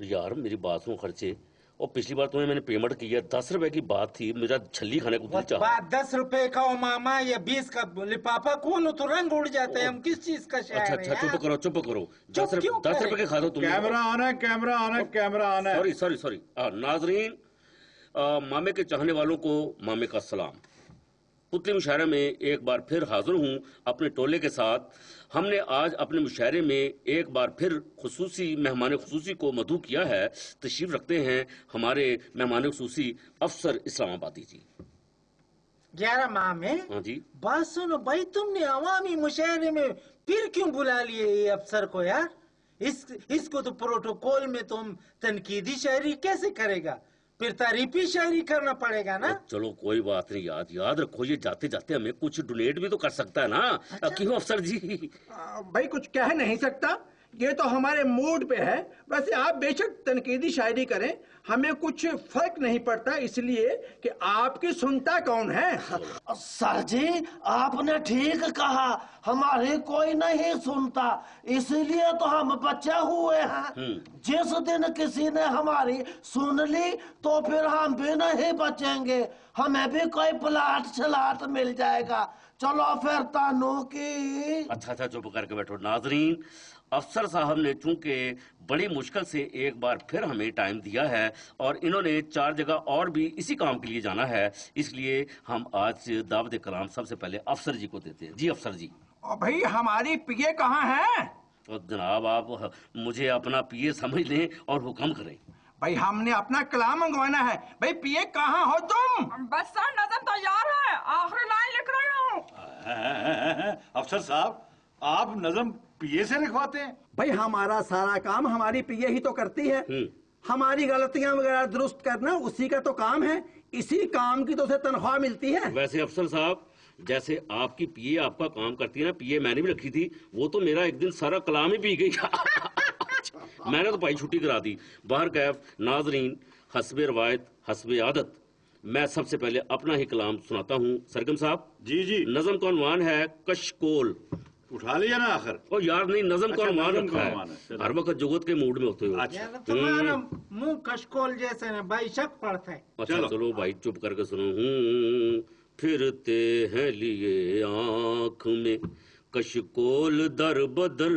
यार मेरी बात सुनो खर्चे, और पिछली बार तुम्हें मैंने पेमेंट किया 10 रुपए की बात थी, मेरा छल्ली खाने को दिल चाहा। 10 रुपए का हो मामा या 20 का लिफाफा खोलो तो रंग उड़ जाते हैं। हम किस चीज का शायर अच्छा हैं? चुप करो 10 रुपए के खा दो तुम। कैमरा ऑन है, कैमरा ऑन है, कैमरा ऑन है। सॉरी नाजरीन, मामे के चाहने वालों को मामे का सलाम। पुतली मुशायरे में एक बार फिर हाजिर हूँ अपने टोले के साथ। हमने आज अपने मुशायरे में एक बार फिर खुसूसी मेहमान खुसूसी को मदऊ किया है। तशरीफ रखते हैं हमारे मेहमान खुसूसी अफसर इस्लामाबादी जी। 11 मामे। हाँ जी। बात सुनो भाई, तुमने अवामी मुशायरे में फिर क्यों बुला लिए ये अफसर को यार? इसको तो प्रोटोकॉल में तुम तनकीदी शायरी कैसे करेगा? फिर तारीफी शायरी करना पड़ेगा ना। चलो कोई बात नहीं, याद रखो ये जाते जाते हमें कुछ डोनेट भी तो कर सकता है ना। अच्छा? क्यों अफसर जी? भाई कुछ कह नहीं सकता, ये तो हमारे मूड पे है। वैसे आप बेशक तनकीदी शायरी करें, हमें कुछ फर्क नहीं पड़ता, इसलिए कि आपकी सुनता कौन है। सर जी आपने ठीक कहा, हमारे कोई नहीं सुनता, इसीलिए तो हम बचे हुए हैं। जिस दिन किसी ने हमारी सुन ली तो फिर हम भी नहीं बचेंगे, हमें भी कोई प्लाट छलाट मिल जाएगा। चलो फिर तानू की। अच्छा चुप करके बैठो नाजरीन। अफसर साहब ने चूंकि बड़ी मुश्किल से एक बार फिर हमें टाइम दिया है और इन्होंने 4 जगह और भी इसी काम के लिए जाना है, इसलिए हम आज दावत कलाम सबसे पहले अफसर जी को देते हैं। जी अफसर जी। भाई हमारी पीए कहाँ है? तो जनाब आप मुझे अपना पीए समझ लें और हुक्म करें। भाई हमने अपना कलाम मंगवाना है। भाई पीए कहाँ हो तुम? बस सर नजम तैयार है, आखिरी लाइन लिख रही हूँ। अफसर साहब आप नजम पीए से लिखवाते हैं? भाई हमारा सारा काम हमारी पीए ही तो करती है। हमारी गलतियां वगैरह दुरुस्त करना उसी का तो काम है, इसी काम की तो उसे तनख्वाह मिलती है। वैसे अफसर साहब जैसे आपकी पीए आपका काम करती है ना, पीए मैंने भी रखी थी, वो तो मेरा एक दिन सारा कलाम ही पी गई। मैंने तो भाई छुट्टी करा दी। बाहर कैफ नाजरीन, हस्बे रवायत हस्बे आदत मैं सबसे पहले अपना ही कलाम सुनाता हूँ। सरगम साहब। जी। नज़म का उन्वान है कशकोल। उठा लिया ना आखिर? ओ यार नहीं, नज़म का उन्वान रखा है। हर वक्त जुगत के मूड में होते हो। तुम्हारा मुंह कशकोल जैसे ना भाई, शक पड़ता है। अच्छा चलो भाई चुप करके सुनो। फिरते हैं लिए आँख में कशकोल दर बदर।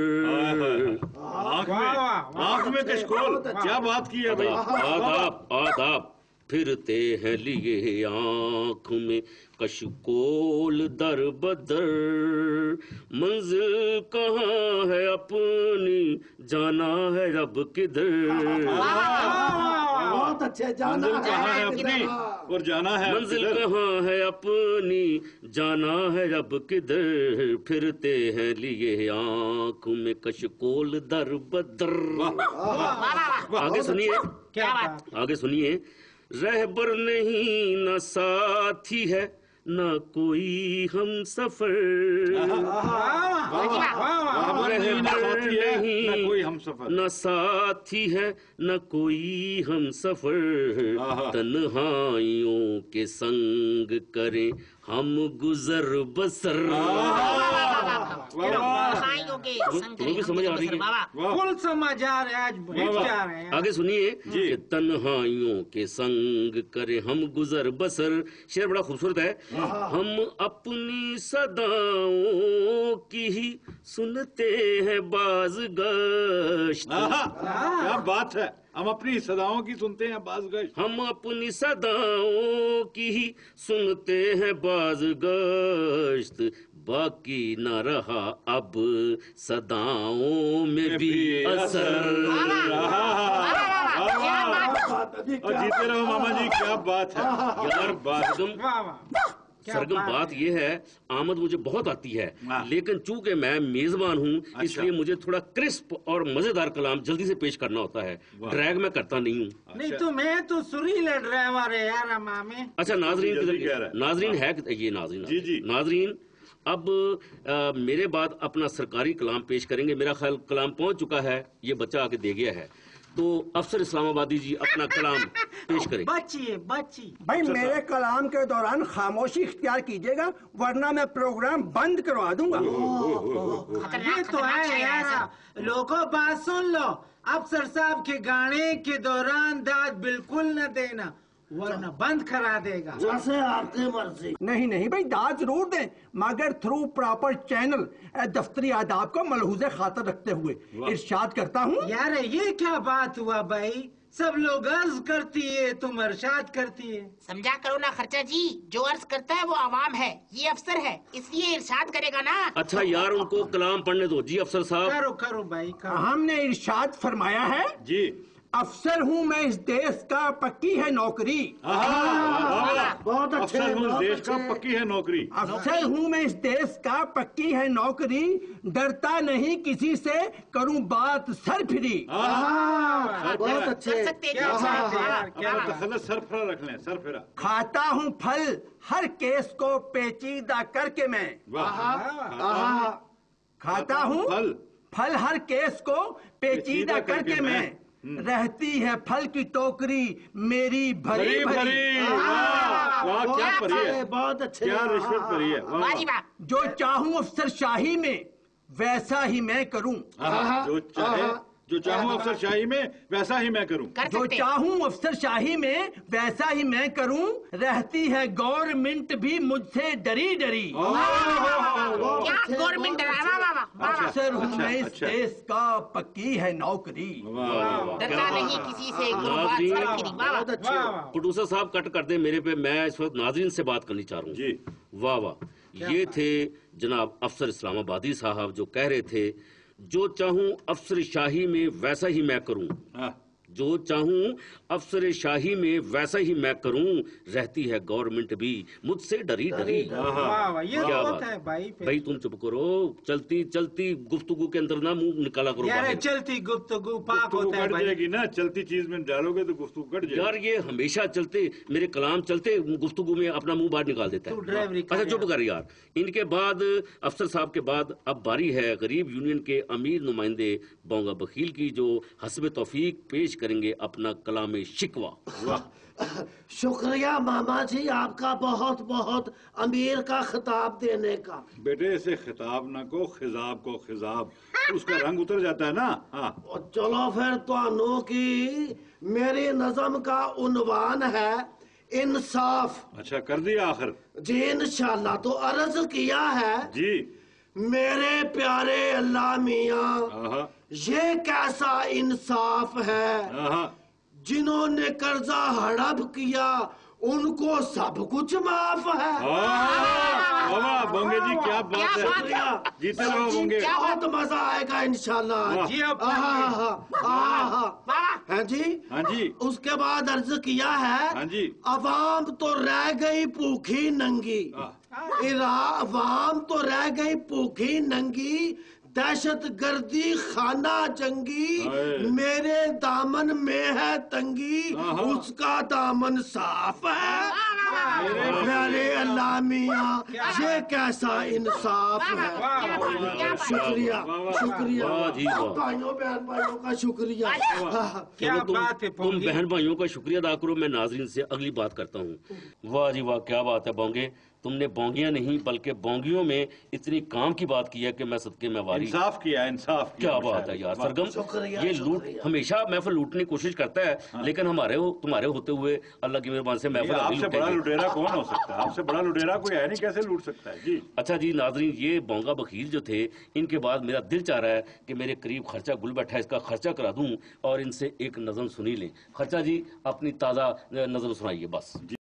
आँख में कशकोल, क्या बात की है भाई? आदाब। फिरते हैं लिए आँख में कशकोल दर बदर, मंजिल कहाँ है अपनी जाना है रब किधर। बहुत अच्छे। जाना है अपनी और जाना है, मंजिल कहाँ है अपनी जाना है रब किधर, फिरते हैं लिए आँख में कशकोल दर बदर। आगे सुनिए, आगे सुनिए। रहबर नहीं न साथी है न कोई हम सफर, न साथी है न कोई हम सफर, तन्हाइयों के संग करें हम गुजर बसर। तुम्हें भी समझ आ रही है? फुल समझ आ रहे, आज आगे सुनिए कि तन्हाइयों के संग करे हम गुजर बसर। शेर बड़ा खूबसूरत है। हम अपनी सदाओं की ही सुनते हैं बाज गश्त। क्या बात है, हम अपनी सदाओं की सुनते हैं बाज गश्त। हम अपनी सदाओं की ही सुनते हैं बाज गश्त, बाकी न रहा अब सदाओं में भी असर। जीते रहो मामा जी, क्या बात है यार। सरगम बात यह है, आमद मुझे बहुत आती है, लेकिन चूंकि मैं मेजबान हूँ इसलिए मुझे थोड़ा क्रिस्प और मजेदार कलाम जल्दी से पेश करना होता है। ड्रैग मैं करता नहीं हूँ। नहीं तो मैं तो सुरीला ड्राइवर है यार मामे। अच्छा नाजरीन, नाजरीन है ये नाजरीन। नाजरीन अब मेरे बाद अपना सरकारी कलाम पेश करेंगे। मेरा ख्याल कलाम पहुंच चुका है, ये बच्चा आके दे गया है। تو افسر اسلام آبادی جی اپنا کلام پیش کریں. بچیے بچی. بھائی میرے کلام کے دوران خاموشی اختیار کیجیے گا ورنہ میں پروگرام بند کروا دوں گا. یہ تو ہے یار. لوگوں بات سن لو. افسر صاحب کے گانے کے دوران داد بالکل نہ دینا ورنہ بند کرا دے گا. جیسے آپ کی مرضی. نہیں بھائی داد ضرور دیں مگر تھرو پراپر چینل دفتری آداب کو ملحوظ خاطر رکھتے ہوئے. ارشاد کرتا ہوں. یار یہ کیا بات ہوا بھائی؟ سب لوگ عرض کرتی ہے تم ارشاد کرتی ہے. سمجھا کرو نا خرچہ جی. جو عرض کرتا ہے وہ عوام ہے, یہ افسر ہے, اس لیے ارشاد کرے گا نا. اچھا یار ان کو کلام پڑھنے دو. جی افسر صاحب. کرو بھائی کرو. ہم نے ارشاد فرمایا ہے جی افسر ہوں میں اس دیش کا پکی ہے نوکری. بہت اچھے. افسر ہوں اس دیش کا پکی ہے نوکری. افسر ہوں میں اس دیش کا پکی ہے نوکری. ڈرتا نہیں کسی سے کروں بات سر پھری. بہت اچھے. کر سکتے جی. تخلص سر پھرا رکھ لیں, سر پھرا. کھاتا ہوں پھل ہر کیس کو پیچیدہ کر کے میں. کھاتا ہوں پھل ہر کیس کو پیچیدہ کر کے میں. رہتی ہے پھل کی ٹوکری میری بھری بھری. واہ کیا پری ہے. بہت اچھے. کیا رشوت پری ہے. واہ جی واہ. جو چاہوں افسر شاہی میں ویسا ہی میں کروں. جو چاہوں افسر شاہی میں ویسا ہی میں کروں. کر جو سکتے. چاہوں افسر شاہی میں ویسا ہی میں کروں. رہتی ہے گورنمنٹ بھی مجھ سے ڈری ڈری. کیا گورنمنٹ ہے. واہ واہ واہ. افسر ہوں میں اس دیش کا پکی ہے نوکری. ڈرتا نہیں کسی سے کروں بات سر پھری. واہ واہ. پروڈیوسر صاحب کٹ کر دیں میرے پہ. میں اس وقت ناظرین سے بات کرنی چاہ رہا ہوں. جی واہ واہ. یہ تھے جناب افسر اسلام آبادی صاحب جو کہہ رہے تھے جو چاہوں افسر شاہی میں ویسا ہی میں کروں. جو چاہوں افسر شاہی میں ویسا ہی میں کروں. رہتی ہے گورنمنٹ بھی مجھ سے ڈری ڈری. یہ کیا تو بات ہے بھائی. بھائی تم چپ کرو. چلتی چلتی گفتگو کے اندر نہ منہ نکالا کرو یار باہر. چلتی گفتگو پاک گفتگو ہوتا ہے کٹ بھائی. جائے گی نا. چلتی چیز میں ڈالو گے تو گفتگو کٹ جائے یار گی. یہ ہمیشہ چلتے میرے کلام چلتے گفتگو میں اپنا منہ باہر نکال دیتا تو ہے. ڈرائیوری کر اچھا چپ کر یار. ان کے بعد افسر صاحب کے بعد اب باری ہے غریب یونین کے امیر نمائندے بونگا بخیل کی جو حسب توفیق پیش کریں گے اپنا کلام شکوہ. شکریہ ماما جی آپ کا بہت بہت امیر کا خطاب دینے کا. بیٹے اسے خطاب نہ کو خضاب کو خضاب. اس کا رنگ اتر جاتا ہے نا. چلو پھر تو کی میری نظم کا عنوان ہے انصاف. اچھا کر دیا آخر. جی انشاءاللہ. تو عرض کیا ہے جی میرے پیارے اللہ میاں یہ کیسا انصاف ہے جنہوں نے قرضہ ہڑپ کیا ان کو سب کچھ معاف ہے. بونگے جی کیا بات ہے. جیتے رہو بونگے. بہت مزہ آئے گا انشاءاللہ. جی اب ہاں جی. ہاں جی اس کے بعد عرض کیا ہے ہاں جی. عوام تو رہ گئی بھوکھی ننگی. عوام تو رہ گئی بھوکھی ننگی. دہشت گردی خانہ جنگی. میرے دامن میں ہے تنگی اس کا دامن صاف ہے. میرے اللہ میاں یہ کیسا انصاف ہے. شکریہ شکریہ بھائیوں بہن بھائیوں کا شکریہ. کیا بات ہے. تم بہن بھائیوں کا شکریہ ادا کرو. میں ناظرین سے اگلی بات کرتا ہوں. واہ جی واہ کیا بات ہے بونگے. تم نے بونگیاں نہیں بلکہ بونگیوں میں اتنی کام کی بات کی ہے کہ میں صدقے میں واری. انصاف کیا انصاف کیا بات ہے یار سرگم. یہ لوٹ ہمیشہ محفل لوٹنے کی کوشش کرتا ہے لیکن ہمارے تمہارے ہوتے ہوئے اللہ کی مہربانی سے محفل آپ سے بڑا لٹیرا کون ہو سکتا ہے. آپ سے بڑا لٹیرا کوئی ہے نہیں. کیسے لوٹ سکتا ہے. جی اچھا جی ناظرین یہ بونگا بخیل جو تھے ان کے بعد میرا دل چاہ رہا ہے کہ میرے قریب خرچہ گل بیٹھا ہے اس کا خرچہ کرا دوں اور ان سے ایک نظم سنی لیں. خرچہ جی اپنی تازہ نظم سنائیے بس.